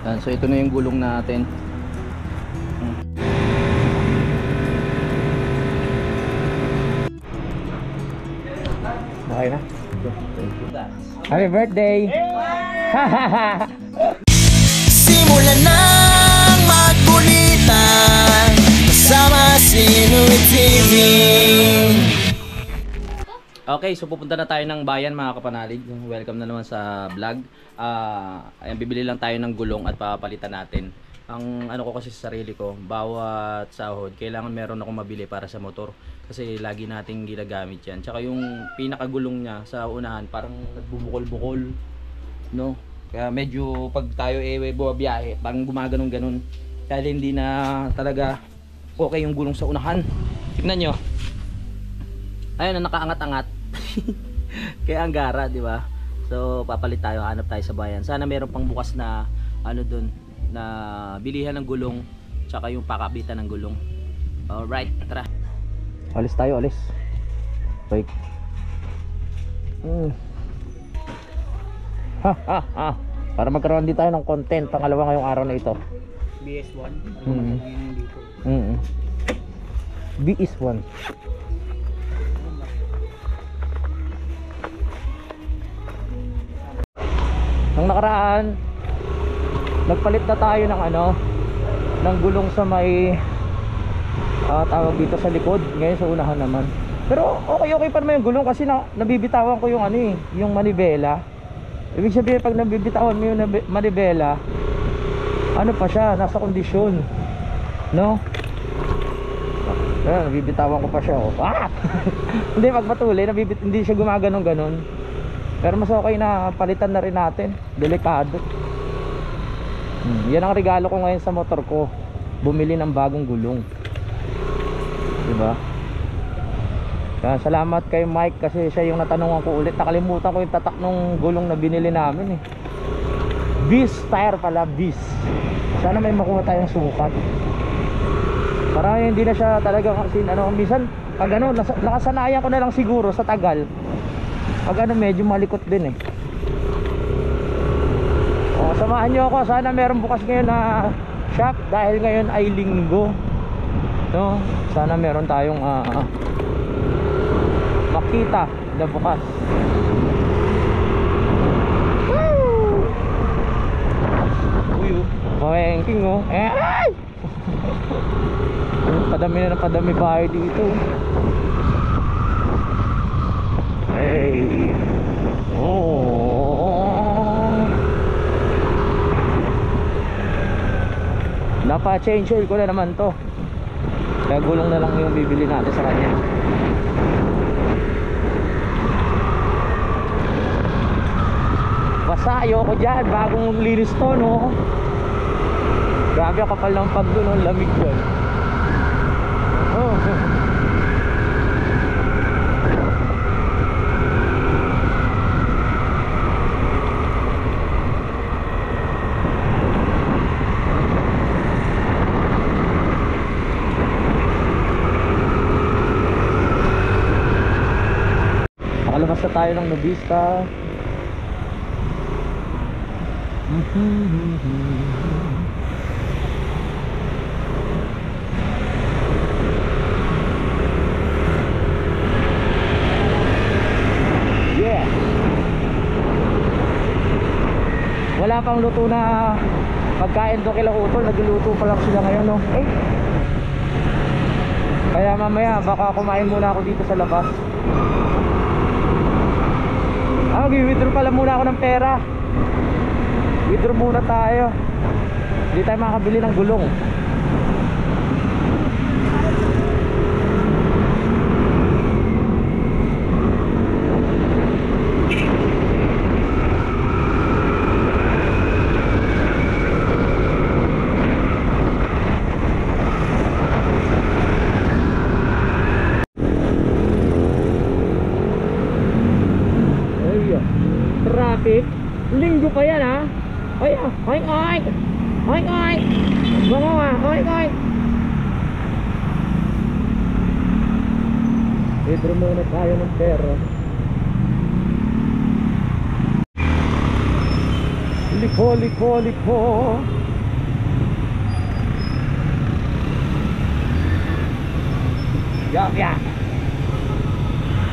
Yan, so ito na yung gulong natin. Okay na. Happy birthday! Simulan ng magkulitan kasama si Inuit TV. Okay, so pupunta na tayo ng bayan mga kapanalig. Welcome na naman sa vlog. Ayan, bibili lang tayo ng gulong at papalitan natin. Ang ano ko kasi sa sarili ko, bawat sahod, kailangan meron akong mabili para sa motor. Kasi lagi nating ginagamit yan. Tsaka yung pinakagulong niya sa unahan, parang nagbubukol-bukol. No? Kaya medyo pag tayo bumabiyahe, parang gumaganong-ganon. Kaya hindi na talaga okay yung gulong sa unahan. Tignan nyo. Ayun na, nakaangat-angat. Kaya ang gara, di ba? So papalit tayo, hanap tayo sa bayan. Sana meron pang bukas na ano doon, na bilihan ng gulong tsaka yung pakabitan ng gulong. Alright, tara. Alis tayo, alis. Wait. Para magkaroon din tayo ng content pangalawa ngayong araw na ito. BS1. BS1. Nang nakaraan, nagpalit na tayo ng ano, ng gulong sa may tawag dito sa likod. Ngayon sa unahan naman. Pero okay pa naman yung gulong kasi nabibitawan ko yung ano eh, yung manibela. Ibig sabihin pag nabibitawan mo yung manibela, ano pa siya, nasa kondisyon. No? Ayan, nabibitawan ko pa siya oh. Hindi, pag patuloy, hindi siya gumaganon-ganon. Pero mas okay na palitan na rin natin. Delikado. Yan ang regalo ko ngayon sa motor ko. Bumili ng bagong gulong. Diba? Kaya salamat kay Mike kasi siya yung natanungan ko ulit. Nakalimutan ko yung tatak ng gulong na binili namin eh. Bis tire pala, bis. Sana may makuha tayong sukat. Para hindi na siya talaga kasi ano, minsan pag ano, nakasanayan ko na lang siguro sa tagal. Pag ano, medyo malikot din eh. Samahan nyo ako, sana meron bukas ngayon na shop dahil ngayon ay linggo, no? Sana meron tayong makita na bukas. Pawengking oh. Ay! Padami na ng padami bahay dito. Hey. Napa-change oil ko na naman to. Kaya gulong na lang yung bibili natin sa kanya. Basta ayoko dyan, bagong linis to no. Grabe ang kapal ng pagdo no, lamig dyan. Nakalabas na tayo ng Nobista. Yeah. Wala pang luto na pagkain doon kila Utol. Nagluluto pa lang sila ngayon no? Kaya mamaya baka kumain muna ako dito sa labas. Mag-withdraw pala muna ako ng pera. Withdraw muna tayo. Hindi tayo makakabili ng gulong. Linggo pa yan ha. Ay, ay, ay. Ay, ay. Bango ha. Ay, ay. Withdraw muna tayo ng pera. Liko. Yak.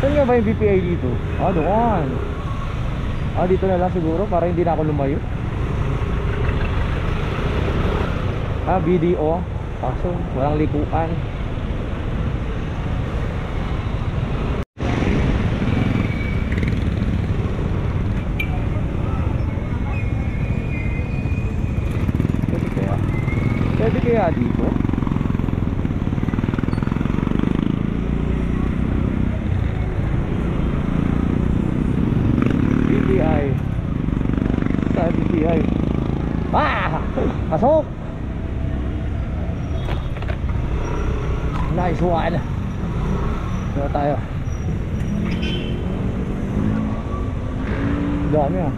Saan nga ba yung BPI dito? Doon. Dito na lang siguro para hindi na ako lumayo. BDO. Kaso walang likuan. Pwede kaya dito? BPI. Sa BPI. Pasok! Nice one. Dito tayo. Dami ah.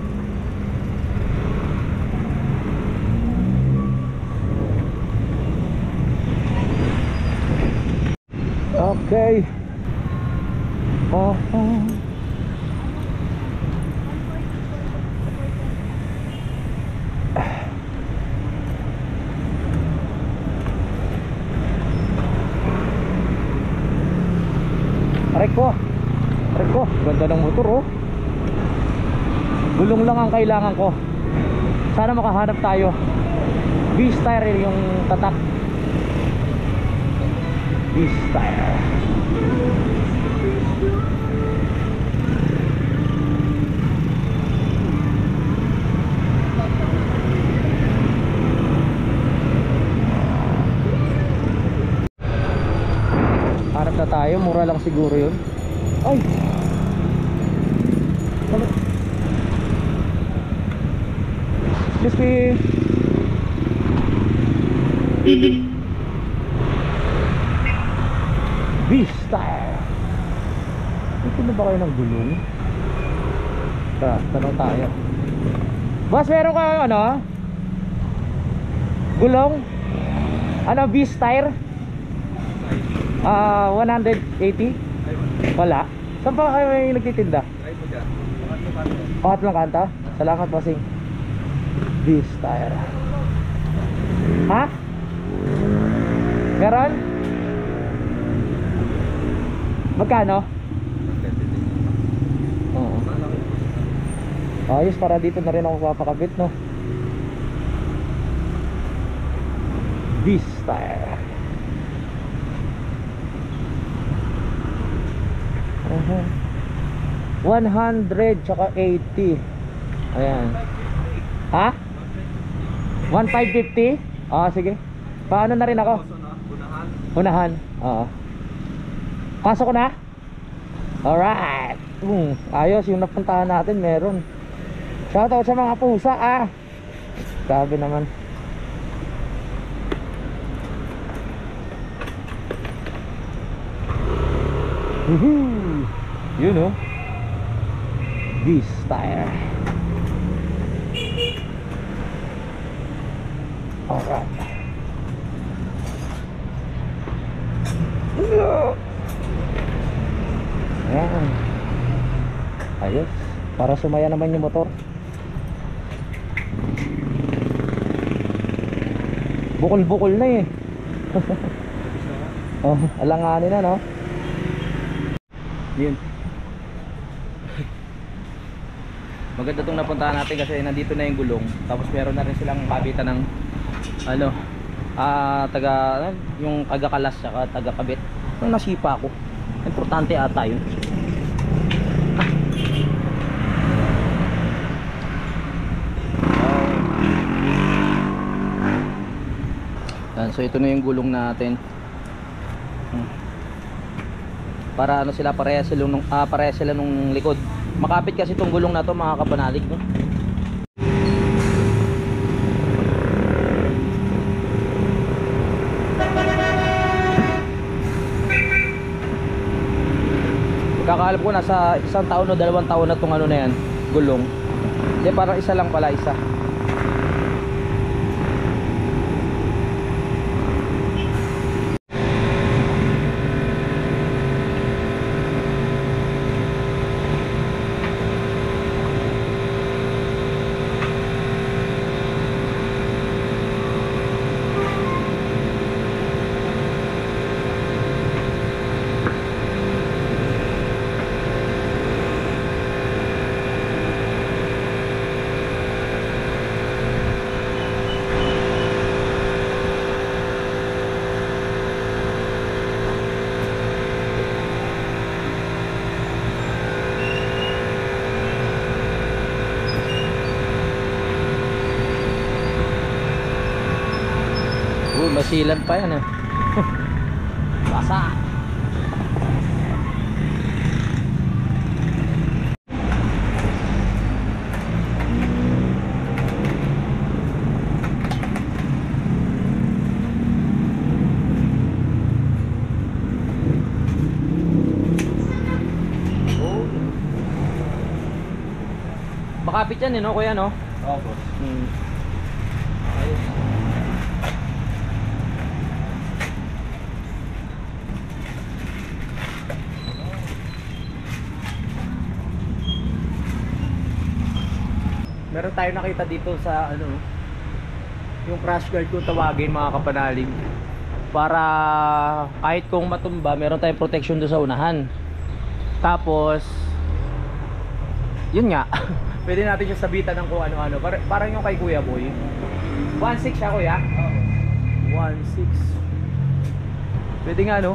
Okay. Reko, ganda ng motor oh. Gulong lang ang kailangan ko. Sana makahanap tayo. V-Style yung tatak. V-Style. Hanap na tayo, mura lang siguro yun. Ay! Excuse me. V-Style. Ito na ba kayo ng gulong? Tanong tayo. Boss, meron kayo ano? Gulong? Ano, V-Style? 180? Wala. Saan pa kayo may nagtitinda? Pangatlong kanta? Salamat, bossing. V-Style. Ha? Meron? Magkano? Oo. Ayos, para dito na rin ako papakabit, no? V-Style. 100 tsaka 80. Ayan. Ha? 1,550? Sige. Paano na rin ako? Unahan. Oo. Pasok ko na? Alright. Ayos, yung napuntahan natin meron. Shoutout sa mga pusa Sabi naman. Woohoo! Yun oh. V-Style. Alright. Ayan. Ayos. Para sumaya naman yung motor. Bukol-bukol na eh. Alanganin na, no? Yun. Maganda itong napuntahan natin kasi nandito na yung gulong. Tapos meron na rin silang kabitan ng yung taga-kalas saka taga-kabit. Nung nasipa ako, importante ata yun. So ito na yung gulong natin. Para ano sila, parehas sila nung likod. Makapit kasi itong gulong na to, mga kapanalig, no? Kakaalap ko nasa 1 taon o 2 taon na itong ano na yan, gulong. Hindi, parang isa lang pala, isa. masilan pa yan eh. Basa. Makapit yan eh, no kuya, no? Oo, boss. Ayos. Meron tayo nakita dito sa ano, yung crash guard kung tawagin mga kapanalig, para kahit kung matumba meron tayong protection doon sa unahan. Tapos yun nga, pwede natin siya sabitan ng kung ano-ano. Parang yung kay Kuya Boy. 1.6 siya, Kuya? Oo. 1.6. Pwede nga, no?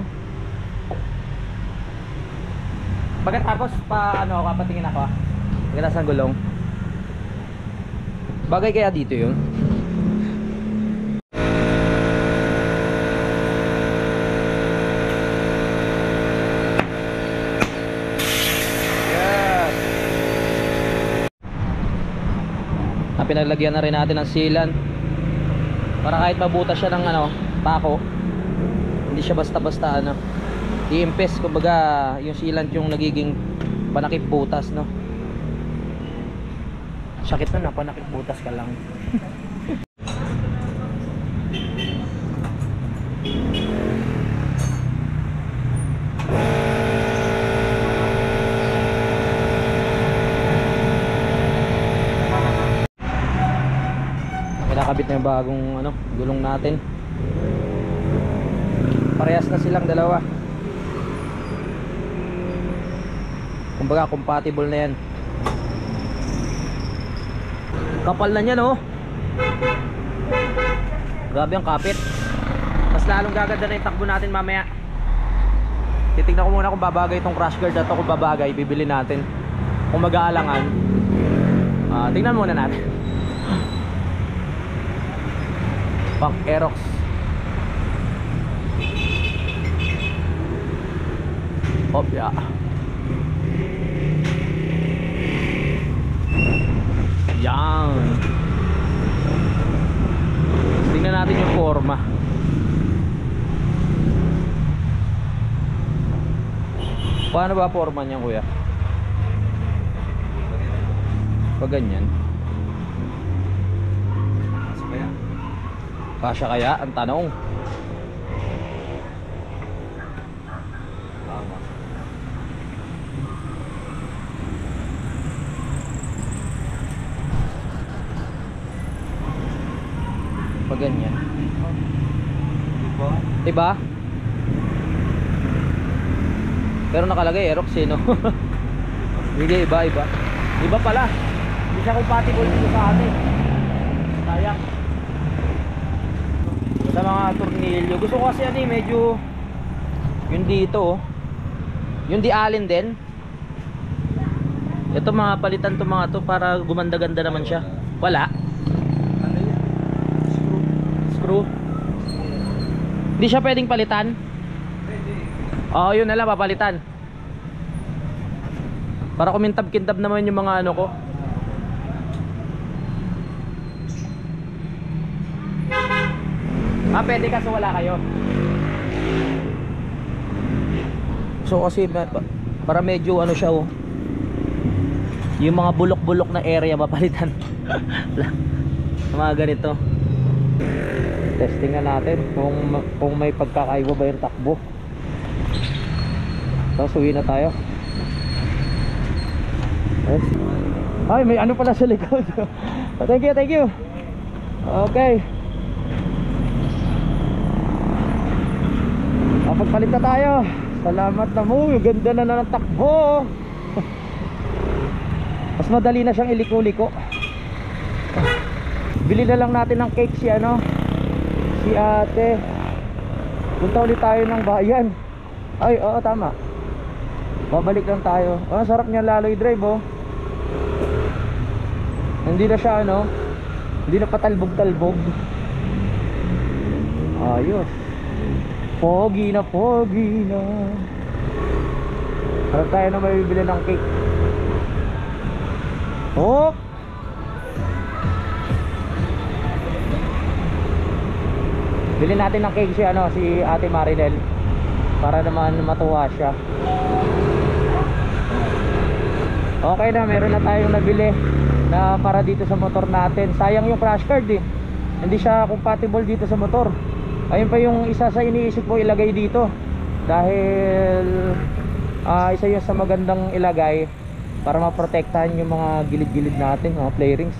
Pagkatapos ano, kapatingin ako. Pagkatapos ng gulong. Bagay kaya dito yun? Pinaglagyan na rin natin ng sealant para kahit mabutas siya ng ano, pako, hindi siya basta-basta ano, iimpes. Kumbaga yung sealant yung nagiging panakip butas, no? Sakit na panakip butas ka lang. Nakabit na yung bagong ano, gulong natin. Parehas na silang dalawa. Kumbaga compatible na yan. Kapal na niya, no? Grabe ang kapit. Mas lalong gaganda na yung takbo natin mamaya. Titignan ko muna kung babagay itong crash guard na to. Kung babagay, bibili natin. Kung mag-aalangan, tingnan muna natin. Pang Aerox. Opya. Yan. Tingnan natin yung forma. Paano ba forma niya, kuya? Pag ganyan. Kasya kaya? Ang tanong. Pag ganyan. Diba? Pero nakalagay Aerox eh, no? Hindi, iba. Iba pala. Hindi siya compatible dito sa atin. Sayang. Sa mga tornilyo. Gusto ko kasi ano eh, medyo yung dito, yung di alin din. Ito mga palitan to mga to para gumanda-ganda naman siya. Wala. Screw. Hindi siya pwedeng palitan. Oo, yun na lang papalitan. Para kumintab-kintab naman yung mga ano ko. Pwede kaso wala kayo. So kasi para medyo ano siya oh, yung mga bulok-bulok na area mapalitan. Mga ganito. Testing na natin kung may pagkakaiba ba yung takbo. Tapos uwi na tayo. Ay, may ano pala sa likod. Thank you. Okay. Pagpalit na tayo. Salamat na mo. Ganda na ng takbo. Mas madali na siyang iliko-liko. Bili na lang natin ng cake si ano, si ate. Punta ulit tayo ng bayan. Ay, oo, tama. Babalik lang tayo. Sarap niya laloy drive, oh. Hindi na siya ano, hindi na patalbog-talbog. Ayos. Pogi na pogi na. Harap tayo na may bibili ng cake. Oh! Bilhin natin ng cake si Ate Marinel para naman matuwa siya. Okay na, meron na tayong nabili na para dito sa motor natin. Sayang yung crash card eh. Hindi siya compatible dito sa motor. Ayun pa yung isa sa iniisip ko ilagay dito. Dahil isa yun sa magandang ilagay para maprotektahan yung mga gilid-gilid natin, mga play rings.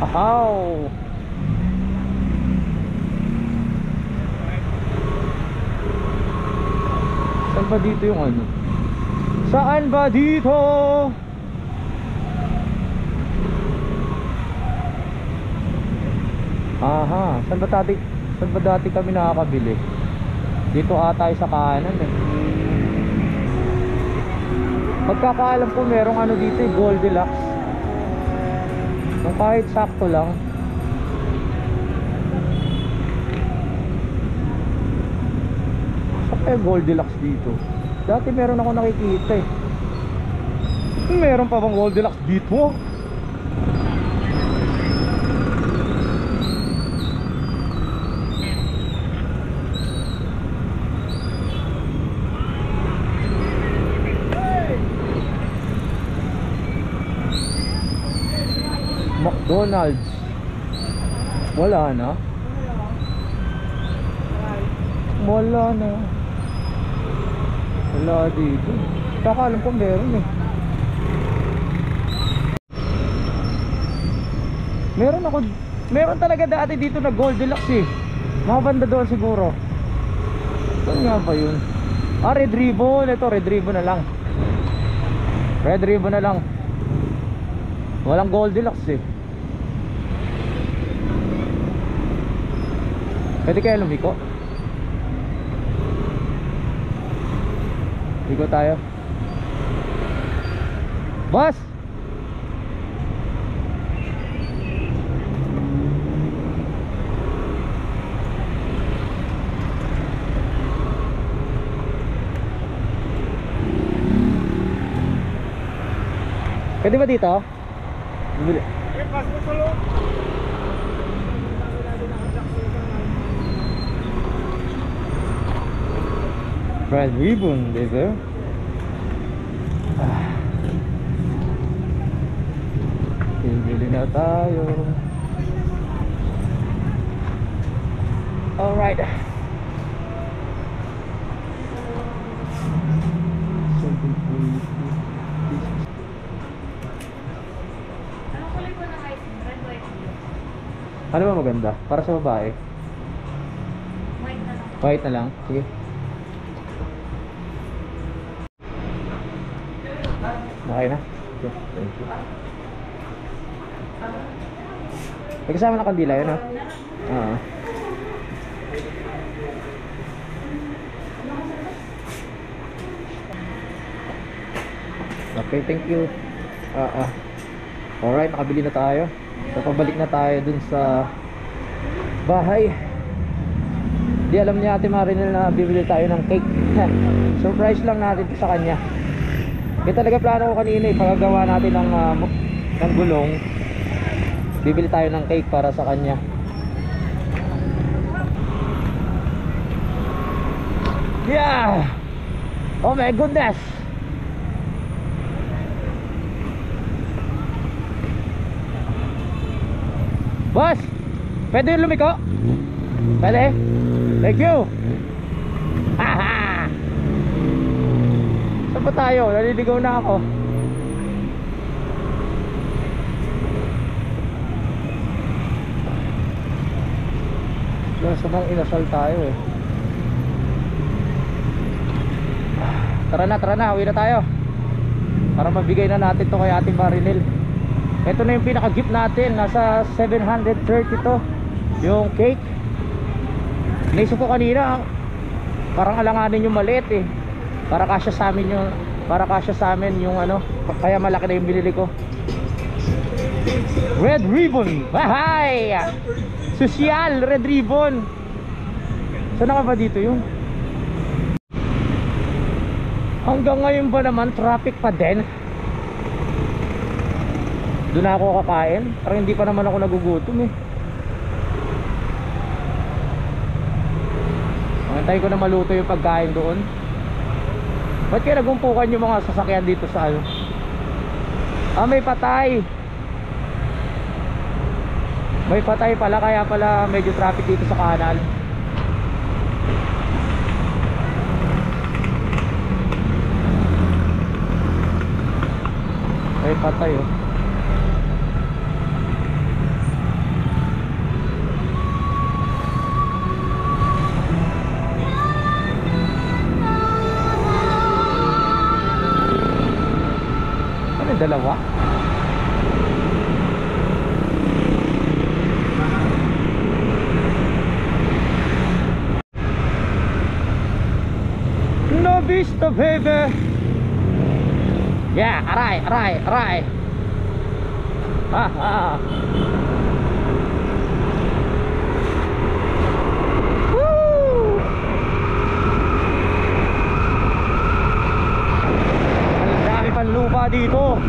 Ahaw! Saan ba dito yung ano? Saan ba dito? Aha, saan ba dati kami nakakabili? Dito ata sa kanan eh. Pagkakaalam ko merong ano dito Goldilocks. Kung kahit sakto lang. Saan kaya Goldilocks dito? Dati meron ako nakikita eh. Meron pa bang Goldilocks dito? McDonald's. Wala na. Wala na. Wala dito. Baka alam ko meron eh. Meron talaga dati dito na Goldilocks eh. Mga banda doon siguro. Saan nga ba yun? Red Ribbon. Ito Red Ribbon na lang. Red Ribbon na lang. Walang Goldilocks eh. Pwede kaya lumiko? Liko tayo. Boss! Pwede ba dito? Bibili. Red Ribbon, diba? Bibili na tayo. Alright. Ano ba maganda? Para sa babae? White na lang. White na lang? Sige. Okay na? Okay, thank you. May kasama na kandila yun ha? Oo. Okay, thank you. Alright, nakabili na tayo. So pabalik na tayo dun sa bahay. Di alam niya Ate Marinel na bibili tayo ng cake. Surprise lang natin sa kanya. Kaya talaga plano ko kanina pagagawa natin ng gulong. Bibili tayo ng cake para sa kanya. Yeah! Oh my goodness! Boss! Pwede yung lumiko? Pwede? Thank you! Haha! Saan pa tayo? Naliligaw na ako. Nasa bang inasal tayo eh. Tara na, uwi na tayo. Para mabigay na natin to kay Ate Marinel. Ito na yung pinaka-gift natin. Nasa 730 to yung cake. Naisip ko kanina, parang alanganin yung maliit eh. Para kasya sa amin yung ano, kaya malaki na yung binili ko. Red Ribbon. Bahay! Social Red Ribbon. Saan ka ba dito yun? Hanggang ngayon ba naman traffic pa din? Doon na ako kakain. Parang hindi pa naman ako nagugutom eh. Antayin ko na maluto yung pagkain doon. Ba't kaya nagumpukan yung mga sasakyan dito sa ano? Ah, may patay. May patay pala, kaya pala medyo traffic dito sa kanal. May patay oh. Ano yung dalawa? No vista baby. Yeah, aray. Ha ha. Woo! Ang dami pang lupa dito.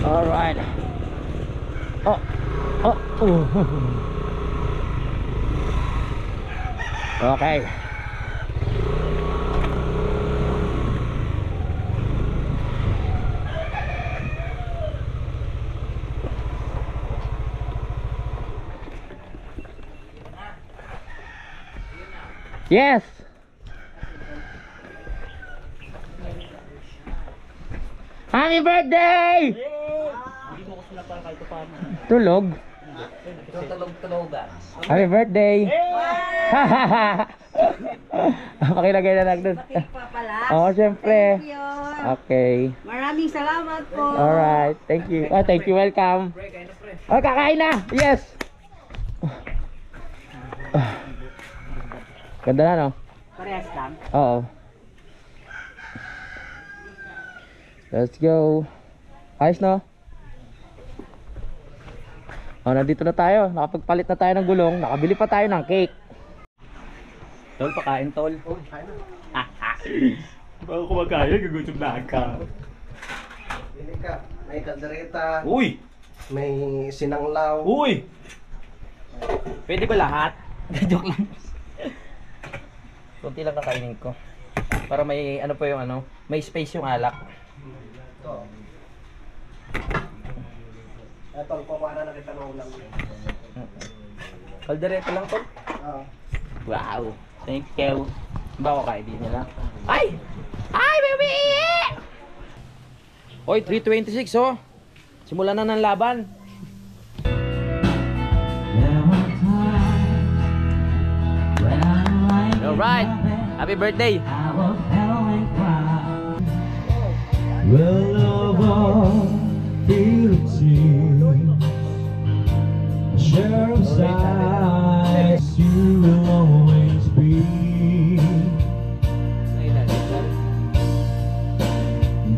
Alright. Okay. Yes. Happy birthday! Tulog? Happy birthday! Pakilagay na lang dun. Oo, syempre. Thank you. Okay. Maraming salamat po. Alright, thank you. Oh, thank you, welcome. Oh, kakain na! Yes! Ganda na, no? Parehas lang. Oo. Let's go. Ayos, no? Oh, nandito na tayo. Nakapagpalit na tayo ng gulong. Nakabili pa tayo ng cake. Tol, pakain, tol. Bago kumakain, gugutom na ka. Pili ka. May kaldereta, Uy! may sinanglaw. Uy! Pwede ba lahat? Joke lang. Kunti lang kakainin ko. Para may ano pa yung ano, may space yung alak. Ito. Ito, kukuha na kita ng ulam. Kaldereta lang, tol. Oo. Wow. Thank you. Ba ko kainin nila? Ay! Ay, baby! Oy, 3:26 oh. Simulan na ng laban. Alright. Happy birthday. Well, of all feelings, a share of sighs you will always be.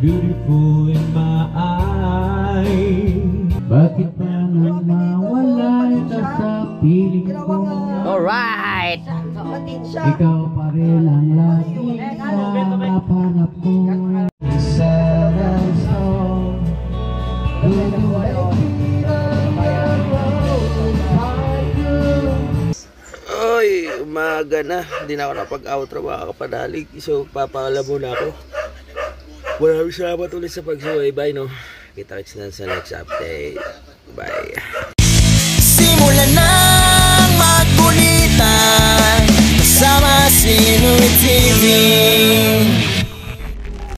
Beautiful in my eyes. Bakit pa nang mawala ka sa piling ko? Alright. Ikaw pa rin ang laging napanap ko. Sad and song, Oy, umaga na. Hindi na ako napag-outro mga kapanalig. So, papakala muna ako. Maraming salamat ulit sa pagsubaybay, no? Kita-kits na sa next update. Bye. Simulan ng magkulitan kasama si TV.